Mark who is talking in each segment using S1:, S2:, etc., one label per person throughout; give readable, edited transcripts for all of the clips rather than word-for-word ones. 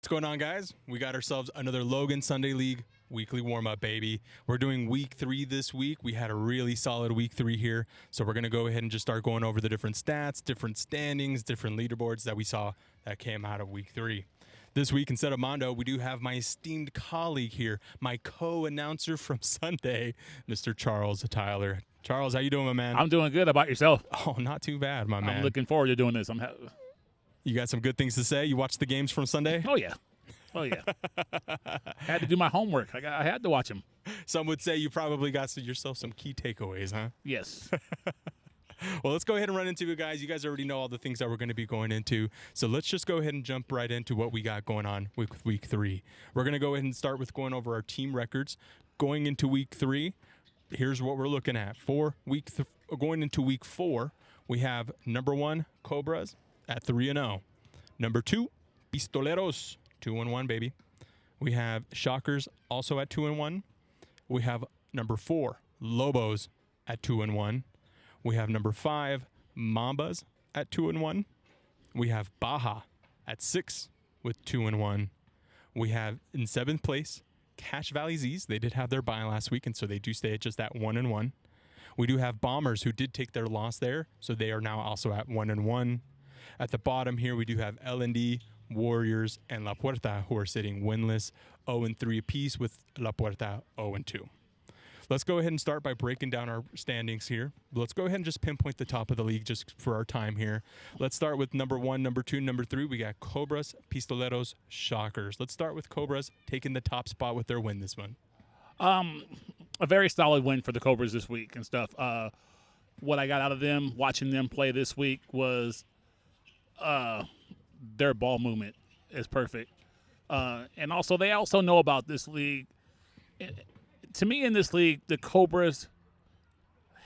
S1: What's going on, guys? We got ourselves another Logan Sunday League weekly warm-up, baby. We're doing week 3 this week. We had a really solid week 3 here, so we're going to go ahead and just start going over the different stats, different standings, different leaderboards that we saw that came out of week 3. This week, instead of Mondo, we do have my esteemed colleague here, my co-announcer from Sunday, Mr. Charles Tyler. Charles, how you doing, my man?
S2: I'm doing good. How about yourself?
S1: Oh, not too bad, my man.
S2: I'm looking forward to doing this.
S1: You got some good things to say? You watched the games from Sunday?
S2: Oh, yeah. Had to do my homework. I had to watch them.
S1: Some would say you probably got yourself some key takeaways, huh?
S2: Yes.
S1: Well, let's go ahead and run into it, guys. You guys already know all the things that we're going to be going into. So let's just go ahead and jump right into what we got going on with week 3. We're going to go ahead and start with going over our team records. Going into week 3, here's what we're looking at. Going into week 4, we have number 1, Cobras at 3-0. Number 2, Pistoleros, 2-1, baby. We have Shockers also at 2-1. We have number 4, Lobos at 2-1. We have number 5, Mambas at 2-1. We have Baja at 6 with 2-1. We have in 7th place, Cache Valley Z's. They did have their bye last week, and so they do stay at just that 1-1. We do have Bombers, who did take their loss there, so they are now also at 1-1. At the bottom here, we do have L&D, Warriors, and La Puerta, who are sitting winless, 0-3 apiece, with La Puerta 0-2. Let's go ahead and start by breaking down our standings here. Let's go ahead and just pinpoint the top of the league just for our time here. Let's start with number 1, number 2, number 3. We got Cobras, Pistoleros, Shockers. Let's start with Cobras taking the top spot with their win this one.
S2: A very solid win for the Cobras this week and stuff. What I got out of them, watching them play this week, was their ball movement is perfect. And also, they also know about this league. To me, in this league, the Cobras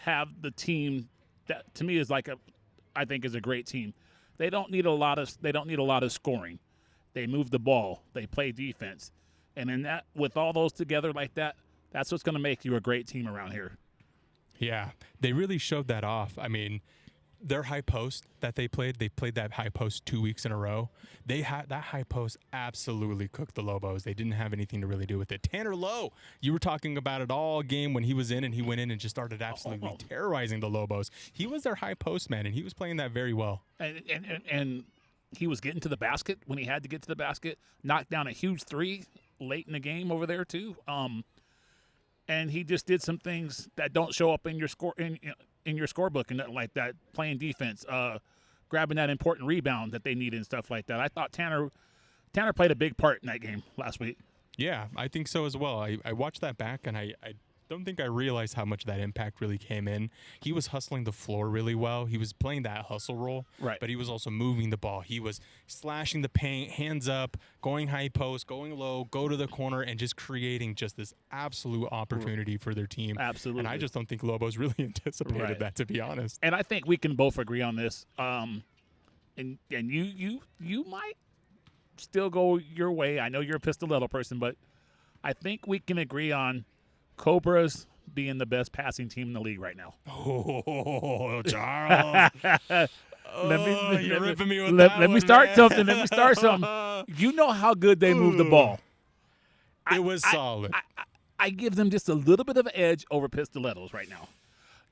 S2: have the team that, to me, is I think is a great team. They don't need a lot of scoring. They move the ball. They play defense, and in that, with all those together like that, that's what's going to make you a great team around here.
S1: Yeah, they really showed that off. I mean, their high post that they played that high post 2 weeks in a row. They had that high post absolutely cooked the Lobos. They didn't have anything to really do with it. Tanner Lowe, you were talking about it all game when he was in, and he went in and just started absolutely terrorizing the Lobos. He was their high post man, and he was playing that very well.
S2: And he was getting to the basket when he had to get to the basket. Knocked down a huge 3 late in the game over there too. And he just did some things that don't show up in your score in your scorebook and nothing like that. Playing defense, grabbing that important rebound that they need and stuff like that. I thought Tanner played a big part in that game last week.
S1: Yeah, I think so as well. I watched that back, and I don't think I realized how much that impact really came in. He was hustling the floor really well. He was playing that hustle role,
S2: right?
S1: But he was also moving the ball. He was slashing the paint, hands up, going high post, going low, go to the corner, and just creating just this absolute opportunity for their team.
S2: Absolutely.
S1: And I just don't think Lobos really anticipated that, to be honest.
S2: And I think we can both agree on this. And you might still go your way. I know you're a Pistoletto person, but I think we can agree on Cobras being the best passing team in the league right now.
S1: Oh, Charles. You're ripping me with that
S2: Let me start something. You know how good they move the ball.
S1: It was solid.
S2: I give them just a little bit of an edge over Pistolettos right now.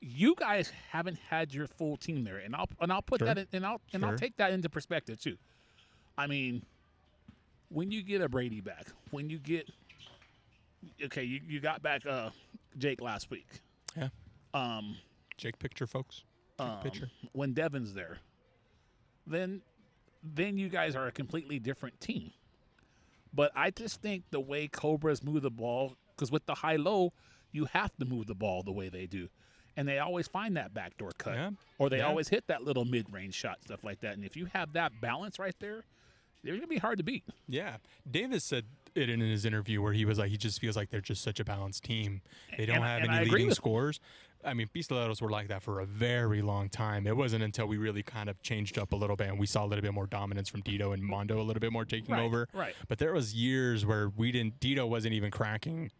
S2: You guys haven't had your full team there, and I'll put that in, and I'll take that into perspective too. I mean, when you get a Brady back, when you get you got back Jake last week.
S1: Yeah. Jake Pitcher, folks. Jake Pitcher.
S2: When Devin's there, then you guys are a completely different team. But I just think the way Cobras move the ball, because with the high-low, you have to move the ball the way they do. And they always find that backdoor cut. Yeah. Or they always hit that little mid-range shot, stuff like that. And if you have that balance right there, they're going to be hard to beat.
S1: Yeah. Davis said it in his interview where he was like, he just feels like they're just such a balanced team. They don't have any leading scores. I mean, Pistoleros were like that for a very long time. It wasn't until we really kind of changed up a little bit and we saw a little bit more dominance from Dito and Mondo a little bit more taking over.
S2: Right.
S1: But there was years where Dito wasn't even cracking,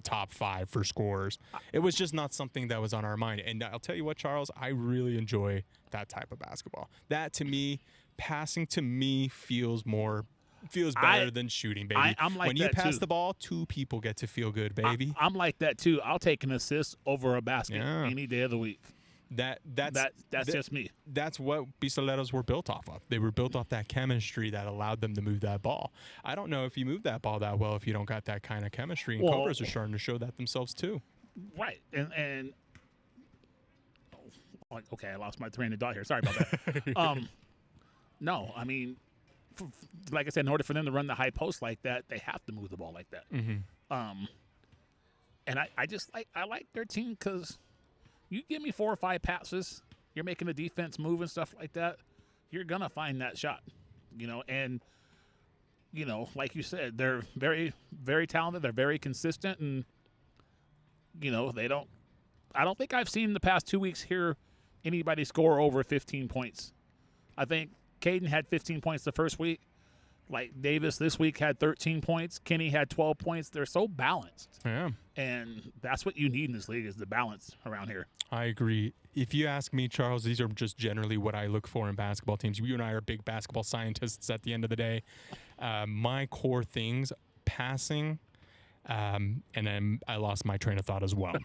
S1: top 5 for scores. It was just not something that was on our mind. And I'll tell you what, Charles, I really enjoy that type of basketball. That, to me, passing to me feels more feels better than shooting, baby.
S2: I'm like
S1: when you
S2: that
S1: pass
S2: too.
S1: the ball, 2 people get to feel good, baby.
S2: I'm like that too. I'll take an assist over a basket any day of the week. That's just me.
S1: That's what Pistoleros were built off of. They were built off that chemistry that allowed them to move that ball. I don't know if you move that ball that well if you don't got that kind of chemistry. And Cobras are starting to show that themselves too.
S2: Right. And okay, I lost my train of thought here. Sorry about that. No, I mean, like I said, in order for them to run the high post like that, they have to move the ball like that.
S1: Mm-hmm.
S2: And I like their team because you give me 4 or 5 passes, you're making the defense move and stuff like that, you're gonna find that shot, and like you said, they're very, very talented. They're very consistent, and I don't think I've seen in the past 2 weeks here anybody score over 15 points. I think Caden had 15 points the first week. Like Davis this week had 13 points. Kenny had 12 points. They're so balanced.
S1: Yeah.
S2: And that's what you need in this league is the balance around here.
S1: I agree. If you ask me, Charles, these are just generally what I look for in basketball teams. You and I are big basketball scientists at the end of the day. My core things, passing, and then I lost my train of thought as well.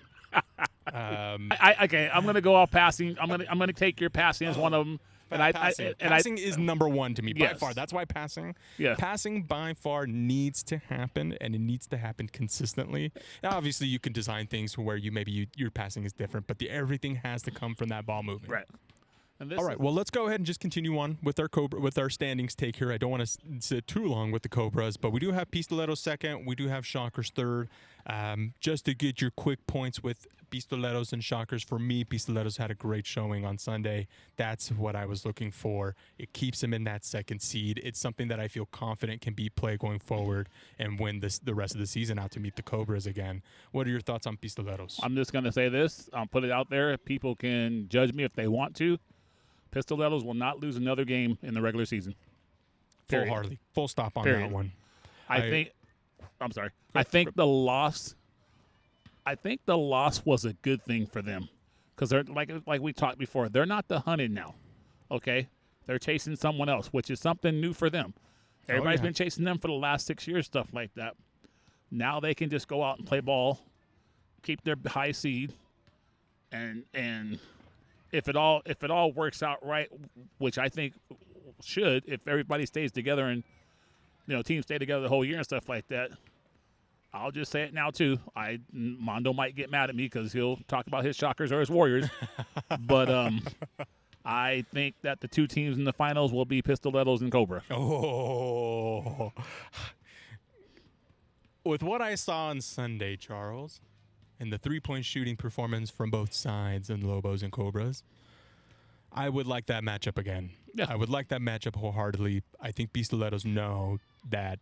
S2: Okay, I'm going to go off passing. I'm going to take your passing as one of them.
S1: Passing is number one to me by
S2: Yes.
S1: far. That's why passing by far needs to happen, and it needs to happen consistently. Now, obviously, you can design things where your passing is different, but everything has to come from that ball moving.
S2: Right.
S1: All right. Well, let's go ahead and just continue on with our standings take here. I don't want to sit too long with the Cobras, but we do have Pistoleros second. We do have Shockers third. Just to get your quick points with Pistoleros and Shockers, for me, Pistoleros had a great showing on Sunday. That's what I was looking for. It keeps them in that second seed. It's something that I feel confident can be play going forward and win the rest of the season out to meet the Cobras again. What are your thoughts on Pistoleros?
S2: I'm just going to say this. I'll put it out there. People can judge me if they want to. Pistoleros will not lose another game in the regular season. Period.
S1: Full-heartedly. Full stop on
S2: Period.
S1: that one.
S2: I'm sorry. I think the loss was a good thing for them because they're like we talked before. They're not the hunted now. Okay, they're chasing someone else, which is something new for them. Everybody's been chasing them for the last 6 years, stuff like that. Now they can just go out and play ball, keep their high seed, and if it all works out right, which I think should, if everybody stays together and teams stay together the whole year and stuff like that. I'll just say it now too. Mondo might get mad at me because he'll talk about his Shockers or his Warriors, but I think that the 2 teams in the finals will be Pistoleros and Cobra.
S1: Oh, with what I saw on Sunday, Charles, and the 3-point shooting performance from both sides in Lobos and Cobras, I would like that matchup again.
S2: Yeah.
S1: I would like that matchup wholeheartedly. I think Pistoleros know that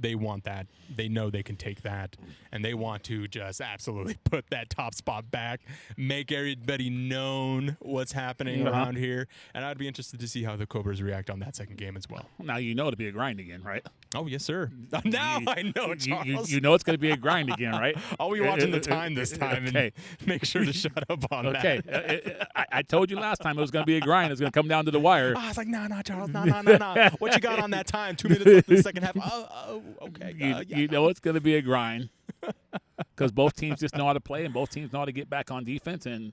S1: they want that. They know they can take that, and they want to just absolutely put that top spot back, make everybody known what's happening around here, and I'd be interested to see how the Cobras react on that second game as well.
S2: Now you know it'll be a grind again, right?
S1: Oh, yes, sir. Now I know, Charles.
S2: You know it's going to be a grind again, right?
S1: I'll be watching the time this time and make sure to shut up on that.
S2: Okay. I told you last time it was going to be a grind. It's going to come down to the wire.
S1: I was like, no, Charles, no. What you got on that time? 2 minutes left in the second half. Oh, okay.
S2: You know it's going to be a grind because both teams just know how to play and both teams know how to get back on defense and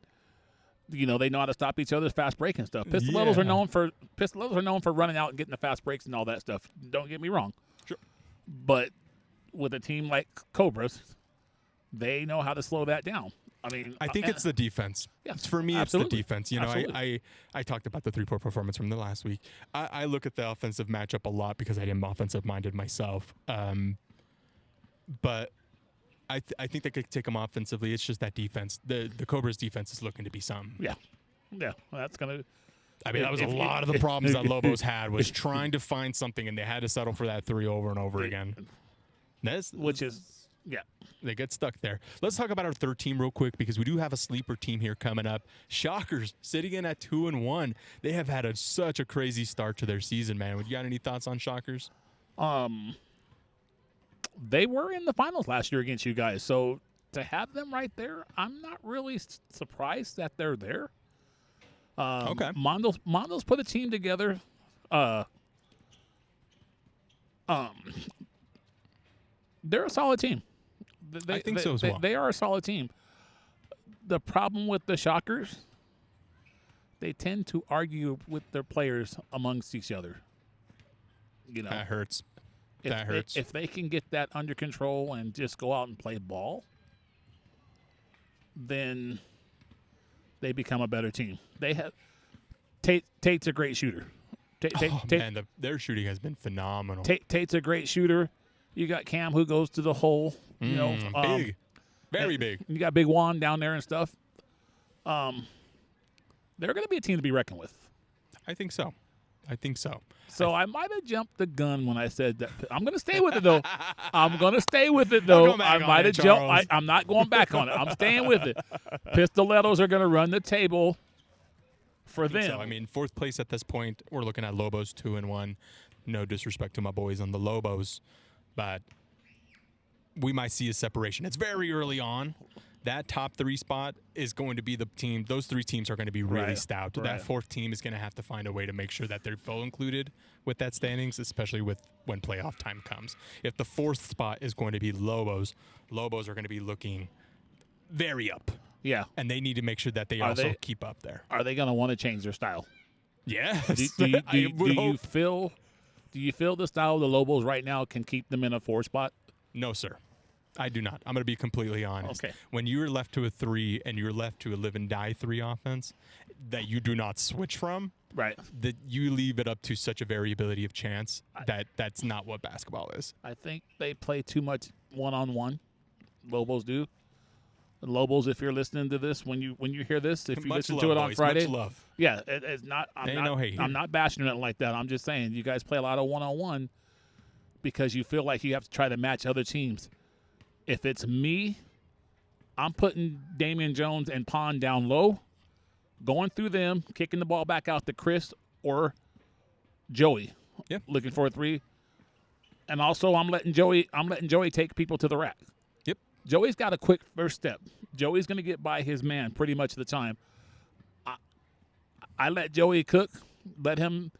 S2: they know how to stop each other's fast break and stuff. Pistoleros are known for running out and getting the fast breaks and all that stuff. Don't get me wrong.
S1: Sure.
S2: But with a team like Cobras, they know how to slow that down.
S1: I think it's the defense.
S2: Yeah,
S1: for me,
S2: absolutely.
S1: It's the defense. I talked about the 3-point performance from the last week. I look at the offensive matchup a lot because I am offensive-minded myself. But I think they could take them offensively. It's just that defense. The Cobras' defense is looking to be something.
S2: Yeah. Well, that's going to –
S1: that was a lot of the problems that Lobos had was trying to find something, and they had to settle for that 3 over and over again. They get stuck there. Let's talk about our third team real quick because we do have a sleeper team here coming up. Shockers sitting in at 2-1. They have had such a crazy start to their season, man. You got any thoughts on Shockers?
S2: They were in the finals last year against you guys, so to have them right there, I'm not really surprised that they're there.
S1: Okay.
S2: Mondo's put a team together. They're a solid team.
S1: I think so as well.
S2: They are a solid team. The problem with the Shockers, they tend to argue with their players amongst each other. You know,
S1: That hurts.
S2: If they can get that under control and just go out and play ball, then they become a better team. They have Tate's a great shooter.
S1: Man, their shooting has been phenomenal.
S2: Tate's a great shooter. You got Cam who goes to the hole. You know,
S1: big, very big.
S2: You got Big Juan down there and stuff. They're going to be a team to be reckoned with.
S1: I think so.
S2: So I might have jumped the gun when I said that. I'm going to stay with it, though. I might have jumped. I'm not going back on it. I'm staying with it. Pistolettos are going to run the table for them.
S1: So, I mean, fourth place at this point, we're looking at Lobos 2-1. No disrespect to my boys on the Lobos, but we might see a separation. It's very early on. That top 3 spot is going to be the team. Those 3 teams are going to be really stout.
S2: Right.
S1: That fourth team is going to have to find a way to make sure that they're full included with that standings, especially when playoff time comes. If the fourth spot is going to be Lobos are going to be looking very up.
S2: Yeah.
S1: And they need to make sure that they also keep up there.
S2: Are they going to want to change their style?
S1: Yes.
S2: Do you feel the style of the Lobos right now can keep them in a 4 spot?
S1: No, sir. I do not. I'm going to be completely honest.
S2: Okay.
S1: When you're left to a 3 and you're left to a live and die 3 offense that you do not switch from,
S2: right?
S1: That you leave it up to such a variability of chance that's not what basketball is.
S2: I think they play too much one-on-one. Lobos do. The Lobos, if you're listening to this, when you hear this, if you listen to it on Friday,
S1: much love.
S2: Yeah, it's not. I'm not bashing it like that. I'm just saying you guys play a lot of one-on-one because you feel like you have to try to match other teams. If it's me, I'm putting Damian Jones and Pond down low, going through them, kicking the ball back out to Chris or Joey.
S1: Yep.
S2: Looking for a 3. And also I'm letting Joey take people to the rack.
S1: Yep.
S2: Joey's got a quick first step. Joey's going to get by his man pretty much of the time. I let Joey cook. Let him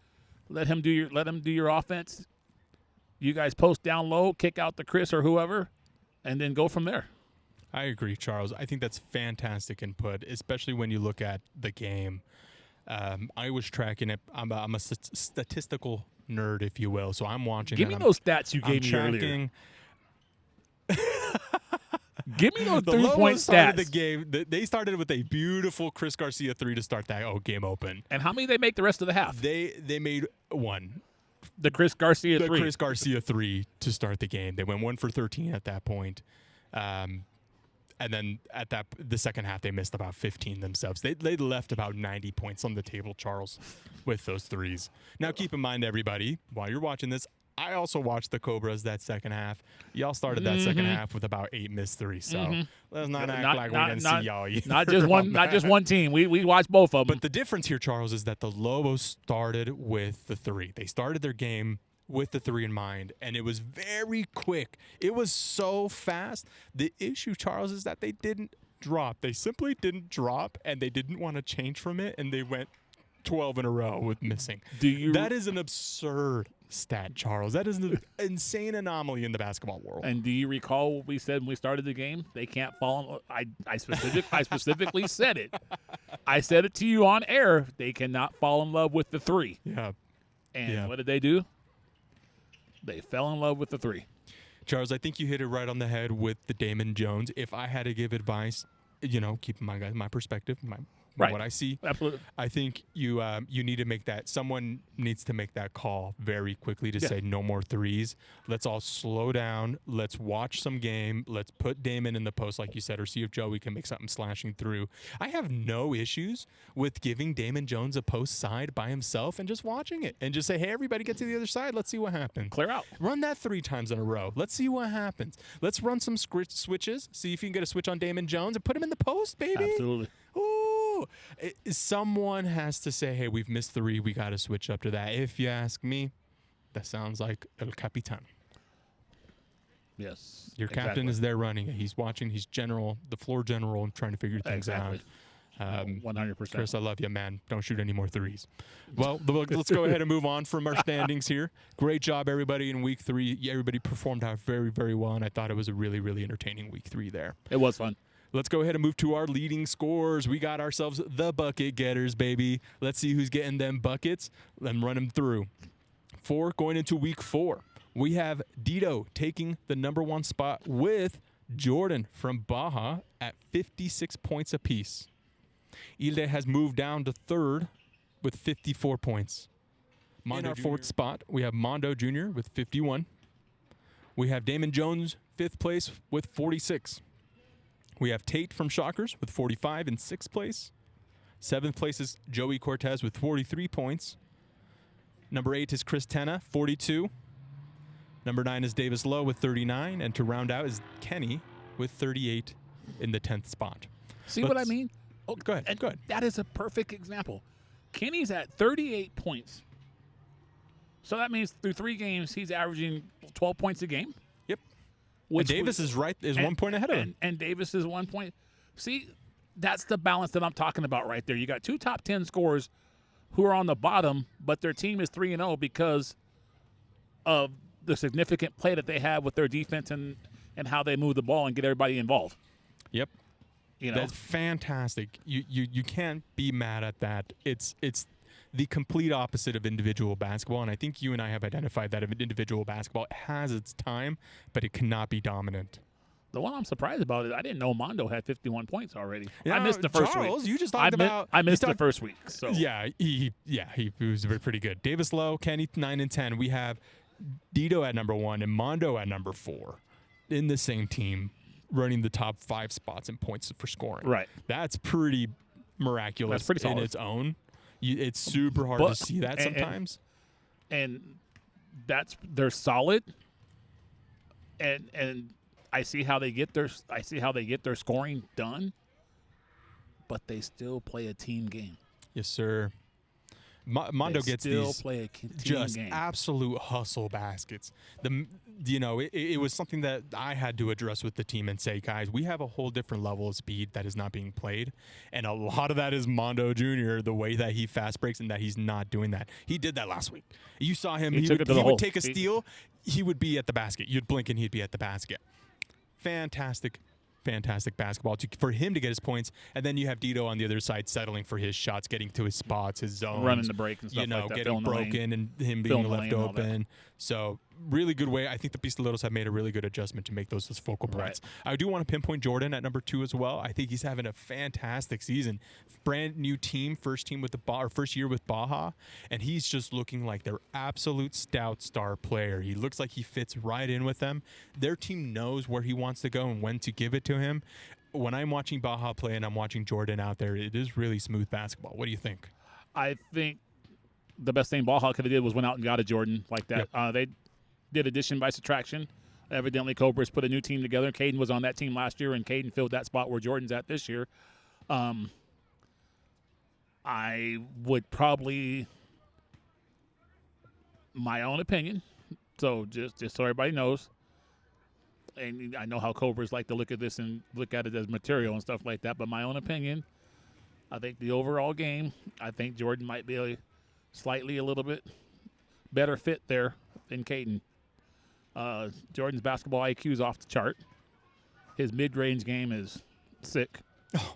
S2: do your offense. You guys post down low, kick out to Chris or whoever. And then go from there.
S1: I agree, Charles. I think that's fantastic input, especially when you look at the game. I was tracking it. I'm a statistical nerd, if you will, so I'm watching.
S2: Give me those stats you gave me earlier. Give me those 3-point stats.
S1: The game. They started with a beautiful Chris Garcia 3 to start that game open.
S2: And how many did they make the rest of the half?
S1: They made 1.
S2: The Chris Garcia 3.
S1: The Chris Garcia 3 to start the game. They went 1 for 13 at that point. And then at the second half, they missed about 15 themselves. They left about 90 points on the table, Charles, with those threes. Now, keep in mind, everybody, while you're watching this, I also watched the Cobras that second half. Y'all started that second half with about 8 missed threes. So let's not act like we didn't see y'all either.
S2: Not just one team. We watched both of them.
S1: But the difference here, Charles, is that the Lobos started with the 3. They started their game with the 3 in mind, and it was very quick. It was so fast. The issue, Charles, is that they didn't drop. They simply didn't drop, and they didn't want to change from it, and they went 12 in a row with missing. That is an absurd stat, Charles. That is an insane anomaly in the basketball world.
S2: And do you recall what we said when we started the game? They can't fall in. I specifically said it. I said it to you on air. They cannot fall in love with the 3.
S1: Yeah.
S2: And what did they do? They fell in love with the 3.
S1: Charles, I think you hit it right on the head with the Damon Jones. If I had to give advice, keep in mind, my perspective, what I see.
S2: Absolutely.
S1: I think you need to make that. Someone needs to make that call very quickly to say no more 3s. Let's all slow down. Let's watch some game. Let's put Damon in the post, like you said, or see if Joey can make something slashing through. I have no issues with giving Damon Jones a post side by himself and just watching it and just say, hey, everybody get to the other side. Let's see what happens.
S2: Clear out.
S1: Run that 3 times in a row. Let's see what happens. Let's run some switches. See if you can get a switch on Damon Jones and put him in the post, baby.
S2: Absolutely.
S1: Ooh. Someone has to say, hey, we've missed 3. We got to switch up to that. If you ask me, that sounds like El Capitan.
S2: Yes.
S1: Your captain is there running it. He's watching. He's the floor general, and trying to figure things out.
S2: 100%.
S1: Chris, I love you, man. Don't shoot any more threes. Well, let's go ahead and move on from our standings here. Great job, everybody, in week 3. Yeah, everybody performed out very, very well, and I thought it was a really, really entertaining week 3 there.
S2: It was fun.
S1: Let's go ahead and move to our leading scores. We got ourselves the bucket getters, baby. Let's see who's getting them buckets and run them through. Going into week 4, we have Dito taking the number 1 spot with Jordan from Baja at 56 points apiece. Ilde has moved down to 3rd with 54 points. In our 4th spot, we have Mondo Jr. with 51. We have Damon Jones, 5th place with 46. We have Tate from Shockers with 45 in 6th place. 7th place is Joey Cortez with 43 points. Number 8 is Chris Tenna, 42. Number 9 is Davis Lowe with 39. And to round out is Kenny with 38 in the 10th spot.
S2: See what I mean?
S1: Oh, go ahead. Go ahead.
S2: That is a perfect example. Kenny's at 38 points. So that means through 3 games, he's averaging 12 points a game.
S1: Yep. And Davis is 1 point ahead of him.
S2: And Davis is 1 point. See, that's the balance that I'm talking about right there. You got 2 top 10 scorers who are on the bottom, but their team is 3-0 because of the significant play that they have with their defense and how they move the ball and get everybody involved.
S1: Yep.
S2: You know,
S1: that's fantastic. You can't be mad at that. It's the complete opposite of individual basketball, and I think you and I have identified that individual basketball has its time, but it cannot be dominant.
S2: The one I'm surprised about is I didn't know Mondo had 51 points already.
S1: Yeah,
S2: I missed the first
S1: Charles,
S2: week.
S1: you just talked about.
S2: I missed the first week. So
S1: yeah, he was pretty good. Davis Lowe, Kenny 9 and 10. We have Dito at number 1 and Mondo at number 4 in the same team, running the top 5 spots in points for scoring.
S2: Right.
S1: That's pretty miraculous.
S2: That's pretty solid.
S1: In its own. It's super hard to see that sometimes.
S2: And they're solid. And I see how they get their scoring done, but they still play a team game.
S1: Yes, sir. Mondo gets these
S2: play a team
S1: just
S2: game.
S1: Absolute hustle baskets. It was something that I had to address with the team and say, guys, we have a whole different level of speed that is not being played, and a lot of that is Mondo Jr. The way that he fast breaks and that he's not doing that. He did that last week. You saw him. He would take a steal. He would be at the basket. You'd blink and he'd be at the basket. Fantastic basketball for him to get his points, and then you have Dito on the other side settling for his shots, getting to his spots, his zones,
S2: running the break and stuff like that,
S1: getting broken and him being left open. So really good way. I think the Pistoleros have made a really good adjustment to make those focal points. Right. I do want to pinpoint Jordan at number 2 as well. I think he's having a fantastic season. Brand new team, first year with Baja, and he's just looking like their absolute stout star player. He looks like he fits right in with them. Their team knows where he wants to go and when to give it to him. When I'm watching Baja play and I'm watching Jordan out there, it is really smooth basketball. What do you think?
S2: I think the best thing Baja could have did was went out and got a Jordan like that. Yep. They did addition by subtraction. Evidently, Cobras put a new team together. Caden was on that team last year, and Caden filled that spot where Jordan's at this year. I would probably, my own opinion, so just so everybody knows, and I know how Cobras like to look at this and look at it as material and stuff like that, but my own opinion, I think the overall game, I think Jordan might be a little bit better fit there than Caden. Jordan's basketball IQ is off the chart. His mid-range game is sick.
S1: Oh,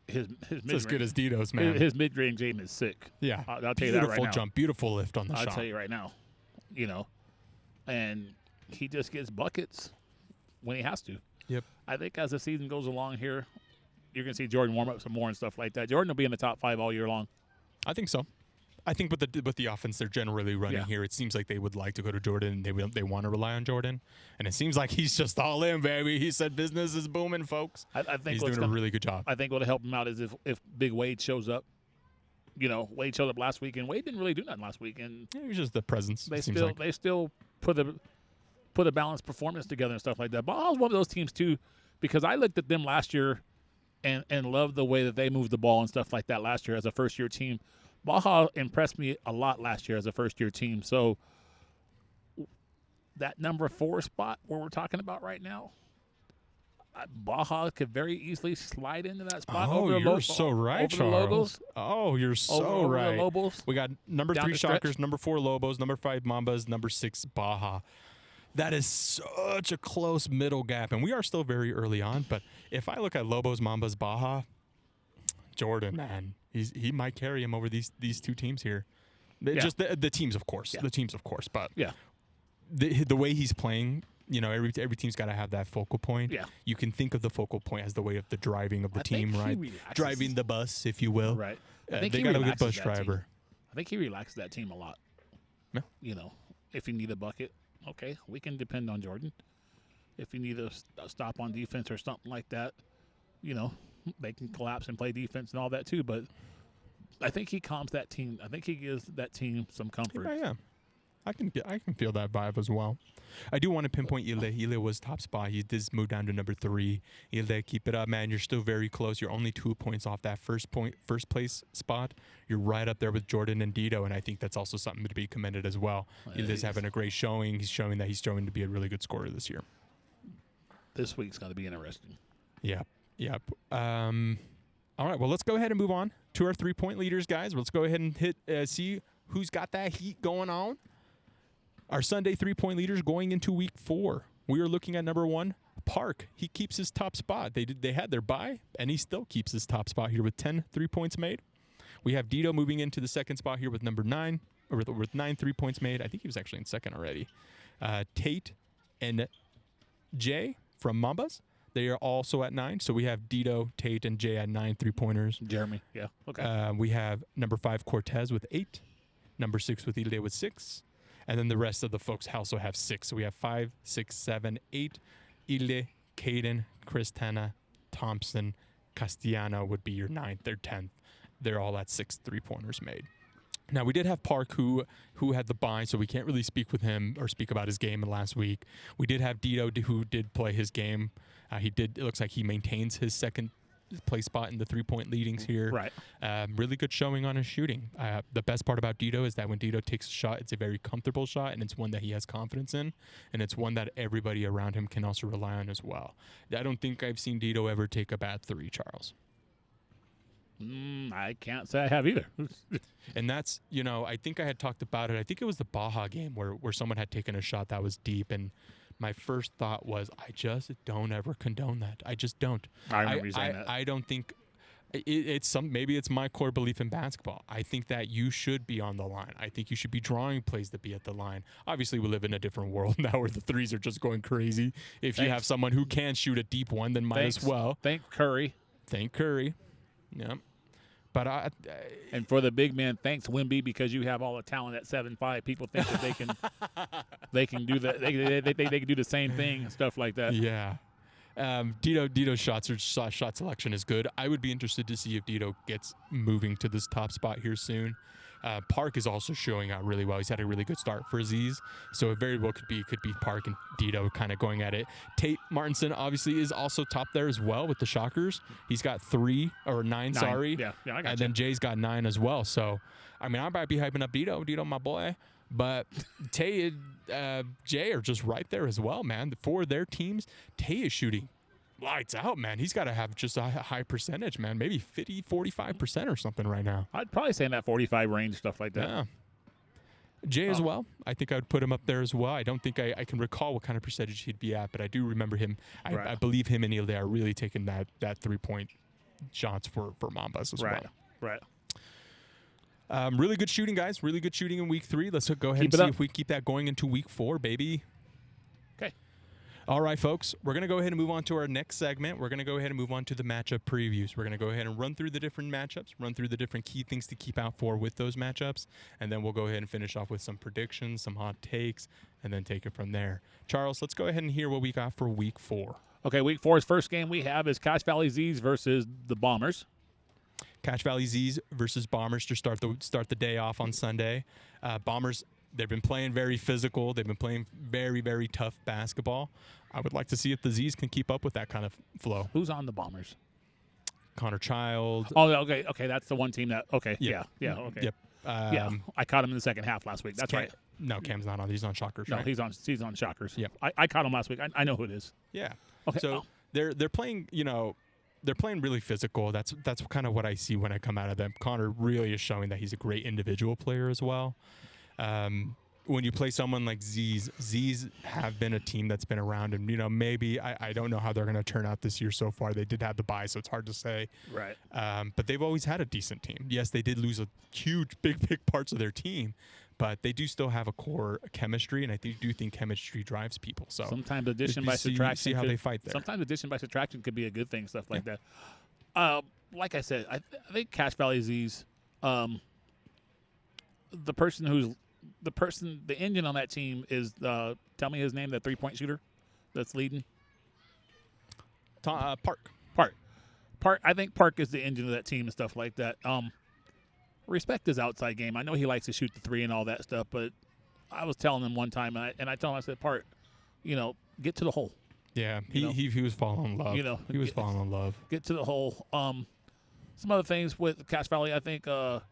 S1: it's as good as Dito's, man.
S2: His mid-range game is sick.
S1: Yeah.
S2: I'll tell you that right now.
S1: Beautiful jump, beautiful lift on the shot.
S2: I'll tell you right now. And he just gets buckets when he has to.
S1: Yep.
S2: I think as the season goes along here, you're going to see Jordan warm up some more and stuff like that. Jordan will be in the top 5 all year long.
S1: I think so. I think with the offense they're generally running here, it seems like they would like to go to Jordan. They want to rely on Jordan, and it seems like he's just all in, baby. He said business is booming, folks.
S2: I think
S1: he's doing a really good job.
S2: I think what'll help him out is if Big Wade shows up. Wade showed up last week, and Wade didn't really do nothing last week, and
S1: it was just the presence.
S2: They still put a balanced performance together and stuff like that. Baja's one of those teams too, because I looked at them last year, and loved the way that they moved the ball and stuff like that last year as a first year team. Baja impressed me a lot last year as a first-year team. So that number 4 spot where we're talking about right now, Baja could very easily slide into that spot.
S1: Oh,
S2: over
S1: you're so right,
S2: over
S1: Charles.
S2: The Lobos.
S1: Oh, you're so
S2: over
S1: right.
S2: The Lobos.
S1: We got number
S2: Down
S1: 3
S2: the stretch.
S1: Shockers, number 4 Lobos, number 5 Mambas, number 6 Baja. That is such a close middle gap, and we are still very early on. But if I look at Lobos, Mambas, Baja, Jordan, man, he might carry him over these two teams here. Just the teams, of course.
S2: Yeah.
S1: The teams, of course. But
S2: Yeah.
S1: the way he's playing, every team's got to have that focal point.
S2: Yeah.
S1: You can think of the focal point as the way of the driving of the team,
S2: think he
S1: right?
S2: relaxes.
S1: Driving the bus, if you will.
S2: Right.
S1: They got a good bus driver.
S2: I think he relaxes that team a lot.
S1: Yeah.
S2: If you need a bucket, okay, we can depend on Jordan. If you need a stop on defense or something like that, they can collapse and play defense and all that too. But I think he calms that team. I think he gives that team some comfort.
S1: Yeah. I can feel that vibe as well. I do want to pinpoint Ile. Ile was top spot. He did move down to number 3. Ile, keep it up, man. You're still very close. You're only 2 points off that first place spot. You're right up there with Jordan and Dito, and I think that's also something to be commended as well. Ile's having a great showing. He's showing that he's showing to be a really good scorer this year.
S2: This week's going to be interesting.
S1: Yep. All right, well, let's go ahead and move on to our 3-point leaders, guys. Let's go ahead and see who's got that heat going on. Our Sunday 3-point leaders going into week 4. We are looking at number 1, Park. He keeps his top spot. They had their bye, and he still keeps his top spot here with 10 3-points made. We have Dito moving into the second spot here with number 9, or with 9 3-points made. I think he was actually in second already. Tate and Jay from Mambas. They are also at 9. So we have Dito, Tate, and Jay at 9 3-pointers.
S2: Jeremy, yeah. Okay.
S1: We have number 5, Cortez with 8. Number 6 with Ile with 6. And then the rest of the folks also have 6. So we have 5, 6, 7, 8. Ile, Caden, Cristana, Thompson, Castellano would be your 9th, their 10th. They're all at 6 3-pointers made. Now, we did have Park who had the bye, so we can't really speak with him or speak about his game in last week. We did have Dito who did play his game. It looks like he maintains his second place spot in the 3-point leadings here.
S2: Right.
S1: Really good showing on his shooting. The best part about Dito is that when Dito takes a shot, it's a very comfortable shot, and it's one that he has confidence in, and it's one that everybody around him can also rely on as well. I don't think I've seen Dito ever take a bad 3, Charles.
S2: I can't say I have either.
S1: And that's, I think I had talked about it. I think it was the Baja game where someone had taken a shot that was deep, and my first thought was, I just don't ever condone that. I just don't.
S2: I remember you saying that.
S1: I don't think maybe it's my core belief in basketball. I think that you should be on the line. I think you should be drawing plays to be at the line. Obviously, we live in a different world now where the threes are just going crazy. If you have someone who can shoot a deep one, then might as well.
S2: Thank Curry.
S1: Yeah. But
S2: and for the big man, thanks Wimby, because you have all the talent at 7'5". People think that they can do that. They can do the same thing and stuff like that.
S1: Yeah. Dito's shot selection is good. I would be interested to see if Dito gets moving to this top spot here soon. Park is also showing out really well. He's had a really good start for Aziz, so it very well could be Park and Dito kind of going at it. Tate Martinson obviously is also top there as well with the Shockers. He's got 9, sorry.
S2: Yeah, I got
S1: and then Jay's got 9 as well. So, I mean, I might be hyping up Dito, my boy. But Tate, Jay are just right there as well, man. For their teams, Tate is shooting lights out, man. He's got to have just a high percentage, man. Maybe 45% or something right now.
S2: I'd probably say in that 45 range, stuff like that.
S1: Yeah. Jay as well. I think I would put him up there as well. I don't think I can recall what kind of percentage he'd be at, but I do remember him. I believe him and Ile are really taking that 3-point shots for Mambas as well.
S2: Right.
S1: Really good shooting, guys. Really good shooting in week 3. Let's go ahead and see if we keep that going into week 4, baby.
S2: Okay.
S1: All right, folks. We're going to go ahead and move on to our next segment. We're going to go ahead and move on to the matchup previews. We're going to go ahead and run through the different matchups, run through the different key things to keep out for with those matchups, and then we'll go ahead and finish off with some predictions, some hot takes, and then take it from there. Charles, let's go ahead and hear what we got for week 4.
S2: Okay, week 4's first game we have is Cache Valley Z's versus the Bombers.
S1: Cache Valley Z's versus Bombers to start the day off on Sunday. Bombers, they've been playing very physical. They've been playing very, very tough basketball. I would like to see if the Z's can keep up with that kind of flow.
S2: Who's on the Bombers?
S1: Connor Child.
S2: Oh, okay. That's the one team that. Okay, yeah. Okay.
S1: Yep.
S2: Yeah, I caught him in the second half last week. That's right.
S1: No, Cam's not on. He's on Shockers.
S2: No,
S1: right?
S2: he's on Shockers.
S1: Yep.
S2: I caught him last week. I know who it is.
S1: Yeah.
S2: Okay.
S1: So they're playing, they're playing really physical. That's kind of what I see when I come out of them. Connor really is showing that he's a great individual player as well. When you play someone like Z's have been a team that's been around, and maybe I don't know how they're going to turn out this year so far. They did have the bye, so it's hard to say.
S2: Right.
S1: But they've always had a decent team. Yes, they did lose a huge, big parts of their team, but they do still have a core chemistry, and I do think chemistry drives people. So
S2: sometimes addition by subtraction.
S1: See how they fight there.
S2: Sometimes addition by subtraction could be a good thing. Stuff like that. Like I said, I think Cache Valley Z's, the engine on that team is tell me his name, that 3-point shooter that's leading.
S1: Park.
S2: I think Park is the engine of that team and stuff like that. Respect his outside game. I know he likes to shoot the three and all that stuff, but I was telling him one time, and I told him, I said, Park, get to the hole.
S1: Yeah, he was falling in love. He was falling in love.
S2: Get to the hole. Some other things with Cache Valley, I think, don't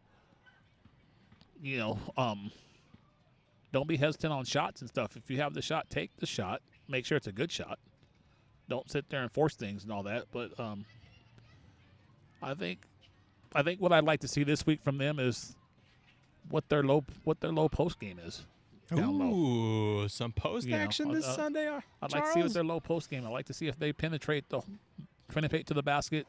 S2: be hesitant on shots and stuff. If you have the shot, take the shot. Make sure it's a good shot. Don't sit there and force things and all that. But I think what I'd like to see this week from them is what their low post game is.
S1: Ooh, some post action this Sunday.
S2: I'd like to see what their low post game. I'd like to see if they penetrate to the basket,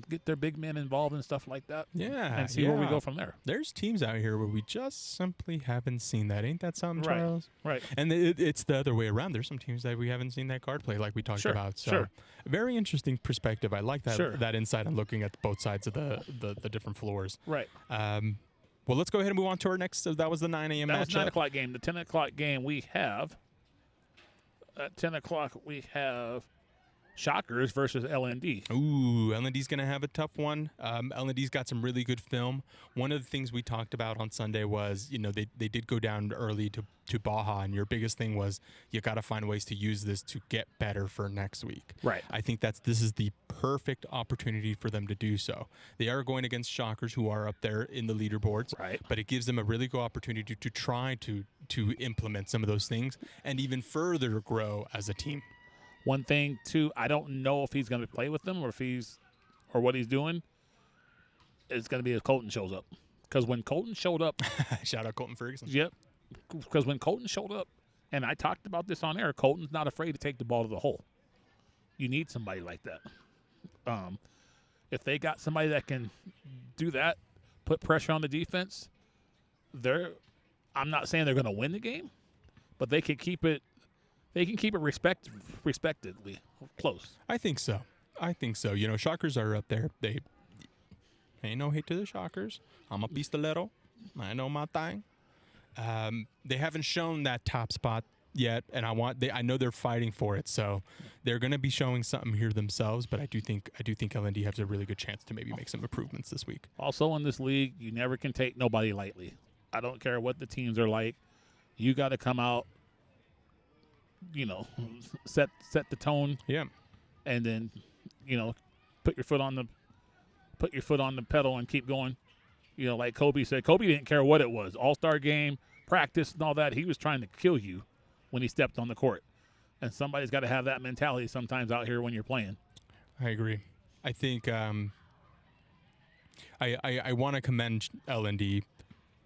S2: get their big men involved and stuff like that.
S1: Yeah,
S2: and see where we go from there.
S1: There's teams out here where we just simply haven't seen that. Ain't that something, Charles?
S2: Right.
S1: And it's the other way around. There's some teams that we haven't seen that guard play like we talked about. So very interesting perspective. I like that that insight on looking at both sides of the different floors.
S2: Right.
S1: Well, let's go ahead and move on to our next. That was the 9 a.m. matchup.
S2: That was 9 o'clock game. The 10 o'clock game we have. At 10 o'clock we have Shockers versus LND.
S1: Ooh, LND's going to have a tough one. LND's got some really good film. One of the things we talked about on Sunday was, they did go down early to Baja, and your biggest thing was you got to find ways to use this to get better for next week.
S2: Right.
S1: I think this is the perfect opportunity for them to do so. They are going against Shockers, who are up there in the leaderboards,
S2: right?
S1: But it gives them a really good opportunity to try to implement some of those things and even further grow as a team.
S2: One thing, too, I don't know if he's going to play with them or what he's doing. It's going to be if Colton shows up. Because when Colton showed up.
S1: Shout out Colton Ferguson.
S2: Yep. Because when Colton showed up, and I talked about this on air, Colton's not afraid to take the ball to the hole. You need somebody like that. If they got somebody that can do that, put pressure on the defense, I'm not saying they're going to win the game, but they can keep it. They can keep it respectedly close.
S1: I think so. Shockers are up there. They ain't no hate to the Shockers. I'm a pistolero. I know my thing. They haven't shown that top spot yet, and I know they're fighting for it. So they're going to be showing something here themselves. But I do think LND has a really good chance to maybe make some improvements this week. Also, in this league, you never can take nobody lightly. I don't care what the teams are like. You got to come out. Set the tone. Yeah. And then, put your foot on the pedal and keep going. Like Kobe said, Kobe didn't care what it was. All-star game, practice, and all that. He was trying to kill you when he stepped on the court. And somebody's got to have that mentality sometimes out here when you're playing. I agree. I think I want to commend LND.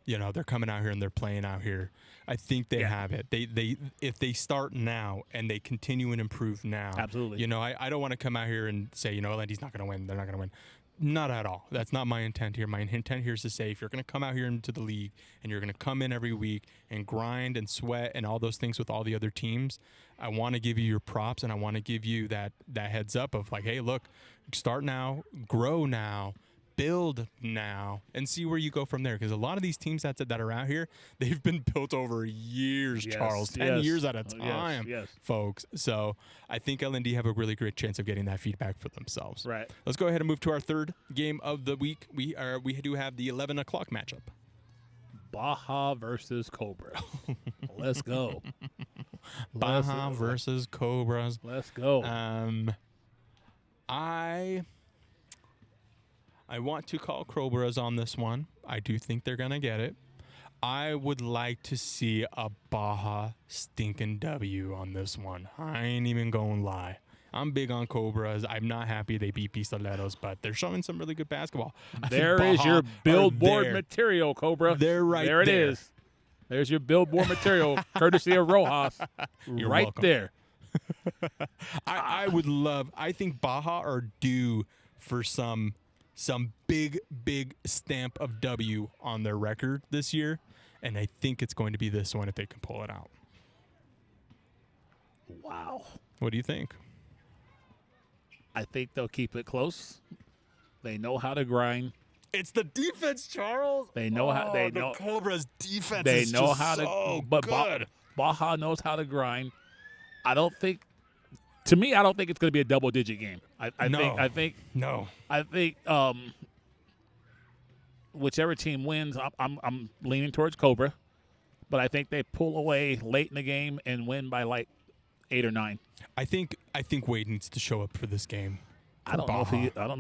S1: They're coming out here and they're playing out here. I think they have it. They if they start now and they continue and improve now. Absolutely. I don't want to come out here and say, LND's not going to win. They're not going to win. Not at all. That's not my intent here. My intent here is to say if you're going to come out here into the league and you're going to come in every week and grind and sweat and all those things with all the other teams, I want to give you your props and I want to give you that heads up of like, hey, look, start now, grow now, build now, and see where you go from there. Because a lot of these teams that are out here, they've been built over years, Charles, 10 years at a time, folks. So I think LND have a really great chance of getting that feedback for themselves. Right. Let's go ahead and move to our third game of the week. We do have the 11 o'clock matchup. Baja versus Cobra. Let's go. Baja versus Cobras. Let's go. I want to call Cobras on this one. I do think they're going to get it. I would like to see a Baja stinking W on this one. I ain't even going to lie. I'm big on Cobras. I'm not happy they beat Pistoleros, but they're showing some really good basketball. I think
S2: There is
S1: Baja
S2: your
S1: are
S2: billboard
S1: there.
S2: material, Cobra.
S1: They're right
S2: There it
S1: there.
S2: is. There's your billboard material, courtesy of Rojas.
S1: You're
S2: right
S1: welcome.
S2: there.
S1: I would love. I think Baja are due for some big stamp of W on their record this year, and I think it's going to be this one if they can pull it out.
S2: Wow.
S1: What do you think?
S2: I think they'll keep it close. They know how to grind.
S1: It's the defense, Charles.
S2: They know how. They know.
S1: the Cobras' defense.
S2: They
S1: is
S2: know
S1: just
S2: how to.
S1: so
S2: But
S1: good.
S2: Baja knows how to grind. I don't think. To me, I don't think it's going to be a double-digit game.
S1: No.
S2: I think. Whichever team wins, I'm leaning towards Cobra, but I think they pull away late in the game and win by like 8 or 9.
S1: I think Wade needs to show up for this game.
S2: I don't know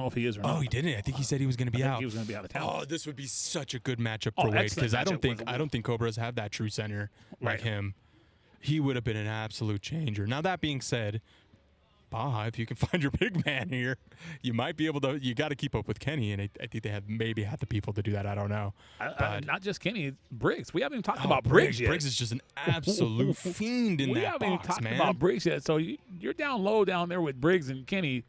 S2: if he is or not.
S1: Oh, he didn't. I think he said he was going to be
S2: I think
S1: out.
S2: he was going to be out of town.
S1: Oh, this would be such a good matchup for Wade
S2: excellent
S1: because I
S2: matchup.
S1: don't think Cobras have that true center like
S2: Right.
S1: him. He would have been an absolute changer. Now that being said, Baja, if you can find your big man here, you might be able to. You got to keep up with Kenny, and I think they have maybe had the people to do that. I don't know.
S2: Not just Kenny, Briggs. We haven't even talked about Briggs yet.
S1: Briggs is just an absolute fiend in
S2: we
S1: that
S2: haven't even
S1: box,
S2: talked
S1: man.
S2: about Briggs yet. So you're down low down there with Briggs and Kenny.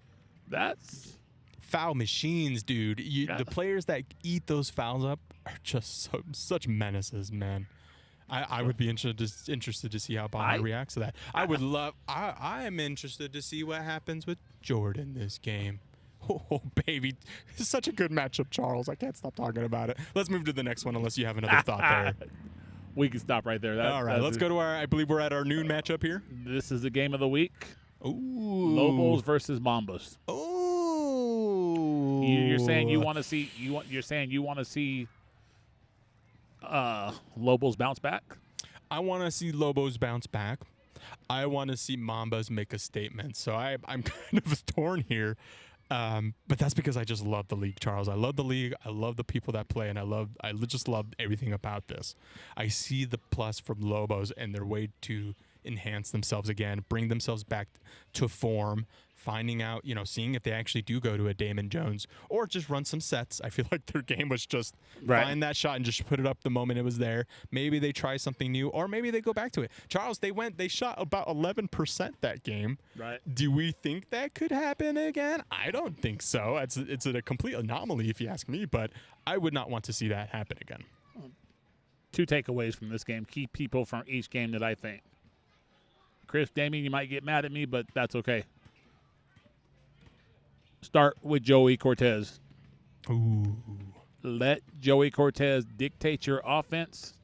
S2: That's
S1: Foul machines, dude.
S2: Yeah.
S1: The players that eat those fouls up are just such menaces, man. I would be interested to see how Baja reacts to that. I am interested to see what happens with Jordan this game. Oh, baby. It's such a good matchup, Charles. I can't stop talking about it. Let's move to the next one unless you have another thought there.
S2: We can stop right there.
S1: All right, let's go to I believe we're at our noon matchup here.
S2: This is the game of the week.
S1: Ooh.
S2: Lobos versus Mambas.
S1: Oh.
S2: You're saying you want to see Lobos bounce back?
S1: I want to see Lobos bounce back. I want to see Mambas make a statement. So I'm kind of torn here. But that's because I just love the league, Charles. I love the league. I love the people that play, and I just love everything about this. I see the plus from Lobos and their way to enhance themselves again, bring themselves back to form, finding out, seeing if they actually do go to a Damon Jones or just run some sets. I feel like their game was just find that shot and just put it up the moment it was there. Maybe they try something new, or maybe they go back to it. Charles, they shot about 11% that game.
S2: Right.
S1: Do we think that could happen again? I don't think so. It's a complete anomaly if you ask me, but I would not want to see that happen again.
S2: 2 takeaways from this game. Key people from each game that I think. Chris, Damien, you might get mad at me, but that's okay. Start with Joey Cortez.
S1: Ooh.
S2: Let Joey Cortez dictate your offense.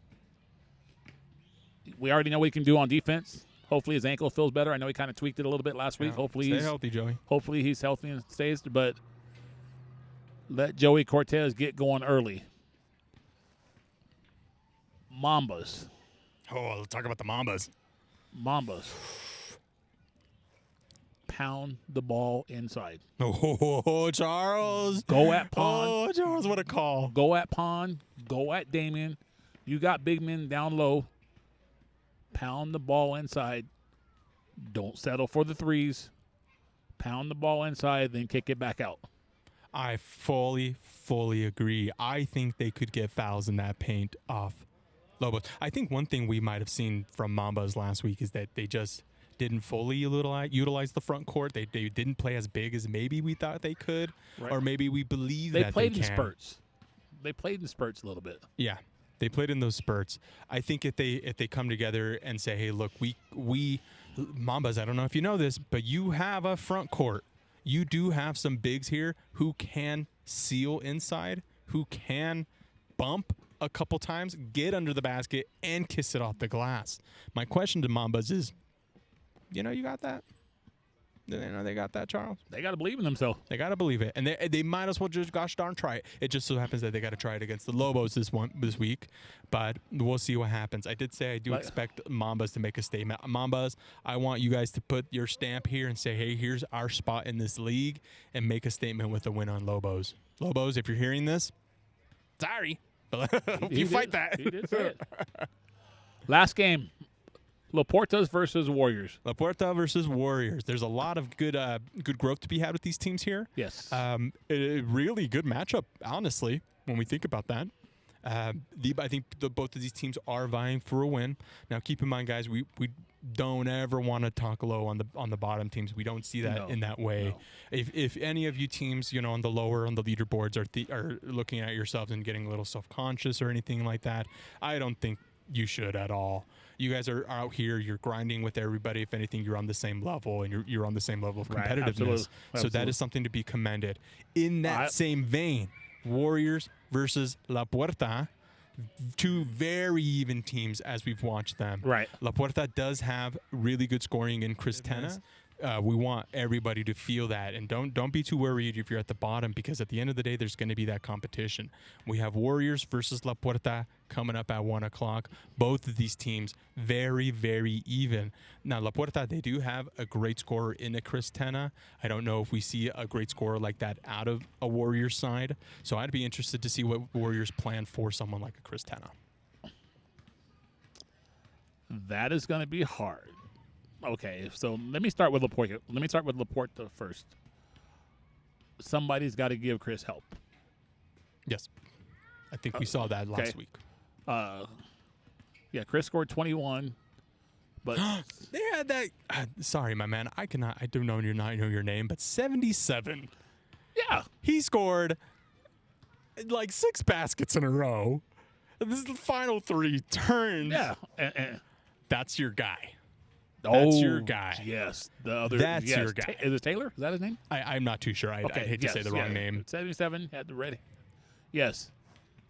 S2: We already know what he can do on defense. Hopefully his ankle feels better. I know he kind of tweaked it a little bit last week. Hopefully
S1: Stay healthy, Joey.
S2: Hopefully he's healthy and stays. But let Joey Cortez get going early. Mambas.
S1: Oh, let's talk about the Mambas.
S2: Pound the ball inside.
S1: Oh, Charles.
S2: Go at Pond.
S1: Oh, Charles, what a call.
S2: Go at Pond. Go at Damien. You got big men down low. Pound the ball inside. Don't settle for the threes. Pound the ball inside, then kick it back out.
S1: I fully agree. I think they could get fouls in that paint off Lobos. I think one thing we might have seen from Mambas last week is that they just didn't fully utilize the front court. They didn't play as big as maybe we thought they could, or maybe we believe that they
S2: played in
S1: can.
S2: spurts. They played in spurts a little bit.
S1: Yeah, they played in those spurts. I think if they come together and say, hey, look, we Mambas, I don't know if you know this, but you have a front court. You do have some bigs here who can seal inside, who can bump a couple times, get under the basket, and kiss it off the glass. My question to Mambas is, you got that? They got that, Charles?
S2: They got to believe in themselves.
S1: They got to believe it. And they might as well just gosh darn try it. It just so happens that they got to try it against the Lobos this week. But we'll see what happens. I did say I do expect Mambas to make a statement. Mambas, I want you guys to put your stamp here and say, hey, here's our spot in this league, and make a statement with a win on Lobos. Lobos, if you're hearing this, sorry. But hope you fight that.
S2: He did say it. Last game. Laporta's versus Warriors.
S1: Laporta versus Warriors. There's a lot of good growth to be had with these teams here.
S2: Yes.
S1: A really good matchup, honestly, when we think about that. I think both of these teams are vying for a win. Now, keep in mind, guys, we don't ever want to talk low on the bottom teams. We don't see that in that way. No. If any of you teams, on the leaderboards are looking at yourselves and getting a little self-conscious or anything like that, I don't think you should at all. You guys are out here. You're grinding with everybody. If anything, you're on the same level, and you're on the same level of competitiveness.
S2: Right, absolutely.
S1: So that is something to be commended. In that same vein, Warriors versus La Puerta, two very even teams as we've watched them.
S2: Right.
S1: La Puerta does have really good scoring in Cristena. We want everybody to feel that, and don't be too worried if you're at the bottom, because at the end of the day, there's going to be that competition. We have Warriors versus La Puerta coming up at 1 o'clock. Both of these teams very, very even. Now, La Puerta, they do have a great scorer in a Cristena. I don't know if we see a great scorer like that out of a Warriors side, so I'd be interested to see what Warriors plan for someone like a Cristena.
S2: That is going to be hard. Okay, so let me start with Laporta. Let me start with Laporta first. Somebody's got to give Chris help.
S1: Yes, I think we saw that last week.
S2: Yeah, Chris scored 21, but
S1: they had that. Sorry, my man, I do not know your name, but 77.
S2: Yeah,
S1: he scored like 6 baskets in a row. This is the final 3 turns.
S2: Yeah,
S1: that's your guy. That's your guy.
S2: Yes. The other.
S1: That's your guy.
S2: Is it Taylor? Is that his name?
S1: I'm not too sure. I hate to say the wrong name.
S2: 77 had the red. Yes.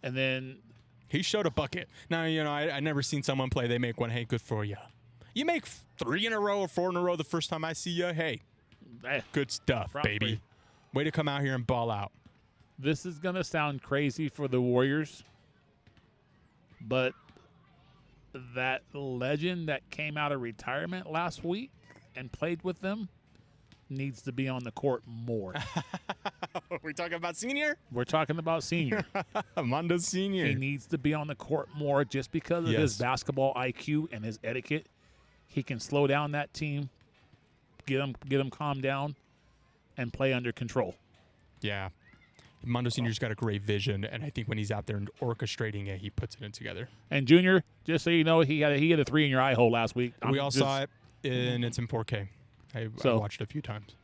S2: And then
S1: he showed a bucket. Now, I never seen someone play. They make one. Hey, good for you. You make 3 in a row or 4 in a row the first time I see you. Hey, good stuff, baby. Way to come out here and ball out.
S2: This is going to sound crazy for the Warriors, but that legend that came out of retirement last week and played with them needs to be on the court more.
S1: We're talking about senior?
S2: We're talking about senior.
S1: Mondo Senior.
S2: He needs to be on the court more just because of his basketball IQ and his etiquette. He can slow down that team, get them calmed down, and play under control.
S1: Yeah. Mondo Senior's got a great vision, and I think when he's out there and orchestrating it, he puts it in together.
S2: And Junior, just so you know, he had a 3 in your eye hole last week.
S1: We all saw it, and it's in 4K. I watched it a few times.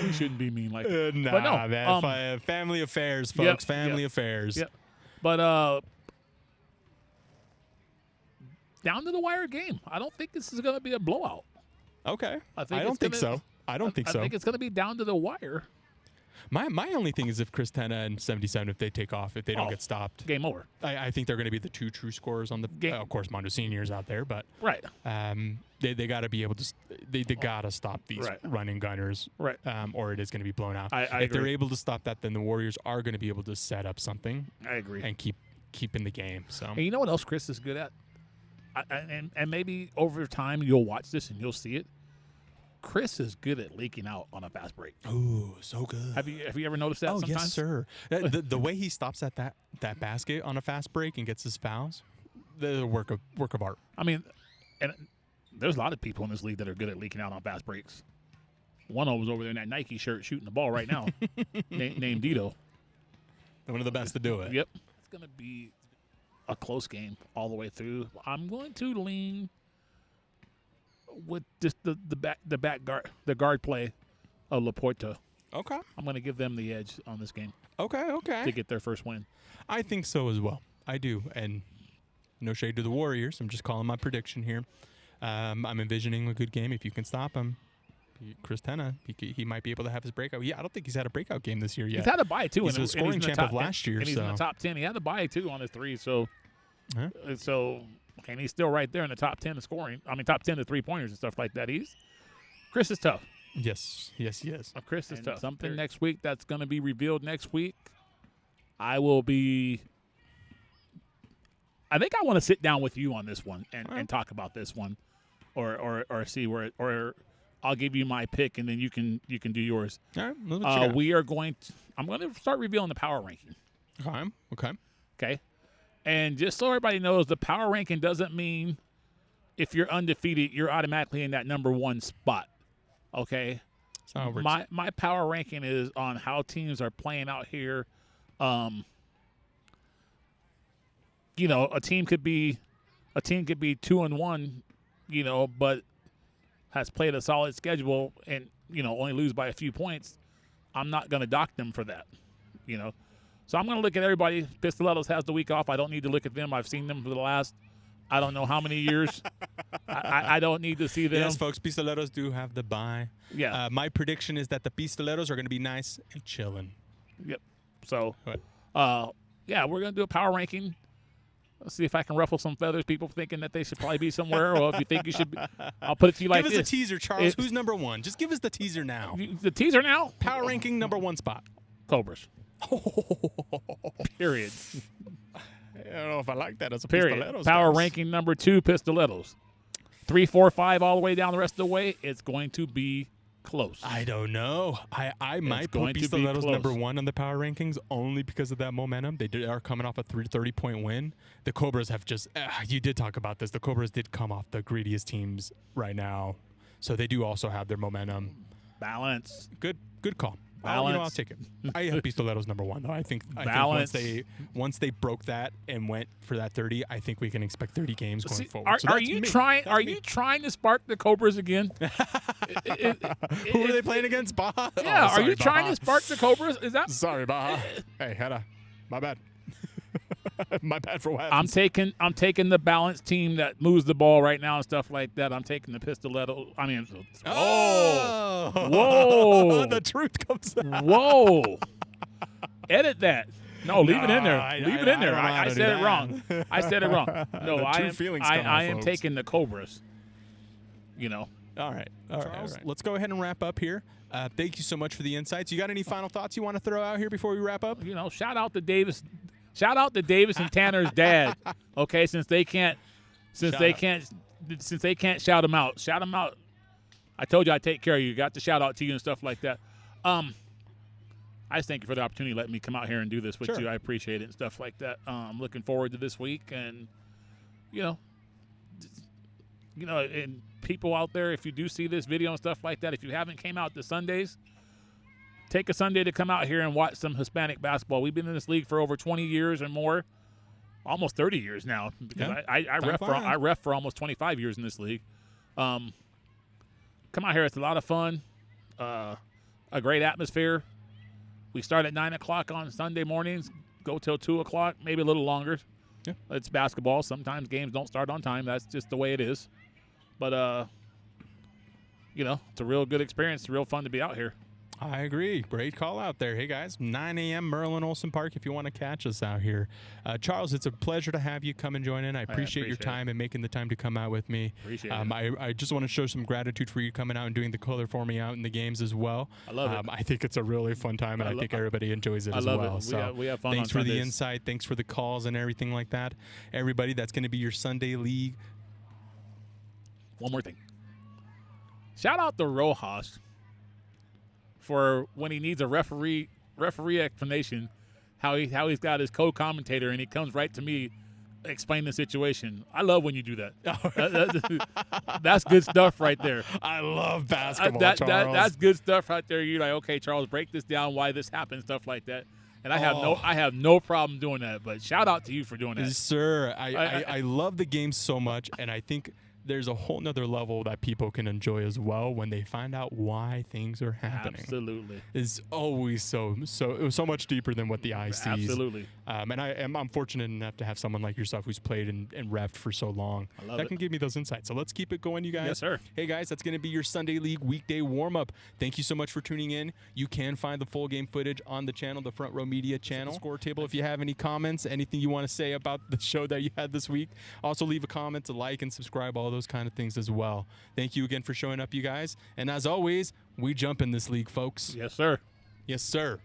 S2: We shouldn't be mean like that.
S1: Nah, no, man. Family affairs, folks.
S2: Yep,
S1: family affairs.
S2: Yep. But down to the wire game. I don't think this is going to be a blowout.
S1: Okay. I don't think so. I
S2: think it's going to be down to the wire.
S1: My only thing is if Cristena and 77, if they take off, if they don't get stopped.
S2: Game over.
S1: I think they're going to be the 2 true scorers on the game. Of course, Mondo Senior's out there, but
S2: right.
S1: They got to be able to. They got to stop these running gunners,
S2: right?
S1: Or it is going to be blown out.
S2: I
S1: if
S2: agree.
S1: they're able to stop that, then the Warriors are going to be able to set up something.
S2: I agree.
S1: And keep in the game. So.
S2: And you know what else Chris is good at? And maybe over time you'll watch this and you'll see it. Chris is good at leaking out on a fast break.
S1: Ooh, so good.
S2: Have you ever noticed that?
S1: Oh,
S2: sometimes?
S1: Yes, sir. The way he stops at that basket on a fast break and gets his fouls, the work of art.
S2: I mean, and there's a lot of people in this league that are good at leaking out on fast breaks. One of them was over there in that Nike shirt shooting the ball right now, named Dito.
S1: One of the best to do it.
S2: Yep. It's going to be a close game all the way through. I'm going to lean with just the guard play of Laporta.
S1: Okay.
S2: I'm going to give them the edge on this game.
S1: Okay.
S2: To get their first win.
S1: I think so as well. I do. And no shade to the Warriors. I'm just calling my prediction here. I'm envisioning a good game. If you can stop him, Cristena, he might be able to have his breakout. I don't think he's had a breakout game this year yet.
S2: He's had a bye, too.
S1: He's a scoring champ of last year.
S2: And he's in the top 10. He had the bye, too, on his 3. So, and he's still right there in the top 10 of scoring. I mean, top 10 of 3-pointers and stuff like that. Chris is tough.
S1: Yes, he is.
S2: Chris is tough. Something next week that's going to be revealed next week. I think I want to sit down with you on this one and talk about this one, or see where or I'll give you my pick and then you can do yours.
S1: All right.
S2: I'm going to start revealing the power ranking.
S1: Okay.
S2: Okay. And just so everybody knows, the power ranking doesn't mean if you're undefeated, you're automatically in that number 1 spot. Okay? My power ranking is on how teams are playing out here. You know, a team could be 2-1, you know, but has played a solid schedule and, you know, only lose by a few points. I'm not going to dock them for that, you know. So I'm going to look at everybody. Pistoletos has the week off. I don't need to look at them. I've seen them for the last I don't know how many years. I don't need to see them.
S1: Yes, folks, Pistoletos do have the bye.
S2: Yeah.
S1: My prediction is that the Pistoletos are going to be nice and chilling.
S2: Yep. So, yeah, we're going to do a power ranking. Let's see if I can ruffle some feathers. People thinking that they should probably be somewhere, or if you think you should be, I'll put it to you like this.
S1: Give us a teaser, Charles. Who's number 1? Just give us the teaser now.
S2: The teaser now?
S1: Power ranking number 1 spot.
S2: Cobras. Period.
S1: I don't know if I like that as a
S2: Period.
S1: Pistoletos.
S2: Power
S1: guys.
S2: ranking number 2, Pistoletos. 3, 4, 5, all the way down the rest of the way. It's going to be close.
S1: I don't know. I might put
S2: going to be
S1: Pistoletos
S2: close.
S1: number 1 on the power rankings only because of that momentum. They are coming off a 30-point win. The Cobras have just you did talk about this. The Cobras did come off the greediest teams right now, so they do also have their momentum.
S2: Balance.
S1: Good call.
S2: Balance.
S1: I'll take it. I have Pistoletos number 1 though. I think once they broke that and went for that 30, I think we can expect 30 games going forward.
S2: Are you trying to spark the Cobras again?
S1: Who are they playing against? Baja?
S2: Yeah,
S1: sorry,
S2: are you trying
S1: Baja.
S2: to spark the Cobras? Is that
S1: Sorry, Baja. Hey, my bad. My bad for what
S2: I'm
S1: happens.
S2: taking the balanced team that moves the ball right now and stuff like that. I'm taking the Pistoletto. I mean, whoa,
S1: the truth comes out.
S2: Whoa, edit that. No, leave it in there. Leave it in there.
S1: I
S2: I said it wrong. I said it wrong. No, I am
S1: folks.
S2: taking the Cobras. You know.
S1: All right. Charles, let's go ahead and wrap up here. Thank you so much for the insights. You got any final thoughts you want to throw out here before we wrap up?
S2: You know, shout out to Davis and Tanner's dad. Okay, since they can't shout him out. Shout him out. I told you I'd take care of you. Got to shout out to you and stuff like that. I just thank you for the opportunity to let me come out here and do this with you. I appreciate it and stuff like that. I'm looking forward to this week, and and people out there, if you do see this video and stuff like that, if you haven't came out to Sundays, take a Sunday to come out here and watch some Hispanic basketball. We've been in this league for over 20 years and more, almost 30 years now. Because I ref for almost 25 years in this league. Come out here; it's a lot of fun, a great atmosphere. We start at 9 o'clock on Sunday mornings, go till 2 o'clock, maybe a little longer.
S1: Yeah.
S2: It's basketball. Sometimes games don't start on time. That's just the way it is. But it's a real good experience. It's real fun to be out here.
S1: I agree. Great call out there. Hey, guys, 9 a.m. Merlin Olsen Park if you want to catch us out here. Charles, it's a pleasure to have you come and join in. I appreciate your time and making the time to come out with me.
S2: Appreciate it.
S1: I just want to show some gratitude for you coming out and doing the color for me out in the games as well.
S2: I love it.
S1: I think it's a really fun time, and I think everybody enjoys it as well.
S2: I love it.
S1: So
S2: we have fun
S1: thanks
S2: on
S1: for the
S2: Sundays.
S1: insight. Thanks for the calls and everything like that. Everybody, that's going to be your Sunday League.
S2: One more thing. Shout out to Rojas for when he needs a referee explanation, how he's got his co-commentator and he comes right to me, explain the situation. I love when you do that. That's good stuff right there.
S1: I love basketball, Charles.
S2: That's good stuff right there. You're like, okay, Charles, break this down, why this happened, stuff like that. And I have no problem doing that. But shout out to you for doing that,
S1: sir. I love the game so much, and I think there's a whole nother level that people can enjoy as well when they find out why things are happening.
S2: Absolutely.
S1: It's always so much deeper than what the eye sees.
S2: Absolutely.
S1: And I'm fortunate enough to have someone like yourself who's played and reffed for so long.
S2: I love
S1: that
S2: it.
S1: can give me those insights. So let's keep it going, you guys.
S2: Yes, sir.
S1: Hey, guys, that's going to be your Sunday League weekday warm-up. Thank you so much for tuning in. You can find the full game footage on the channel, the Front Row Media channel. Score table, if you have any comments, anything you want to say about the show that you had this week, also leave a comment, a like, and subscribe, all those kind of things as well. Thank you again for showing up, you guys. And as always, we jump in this league, folks.
S2: Yes, sir.
S1: Yes, sir.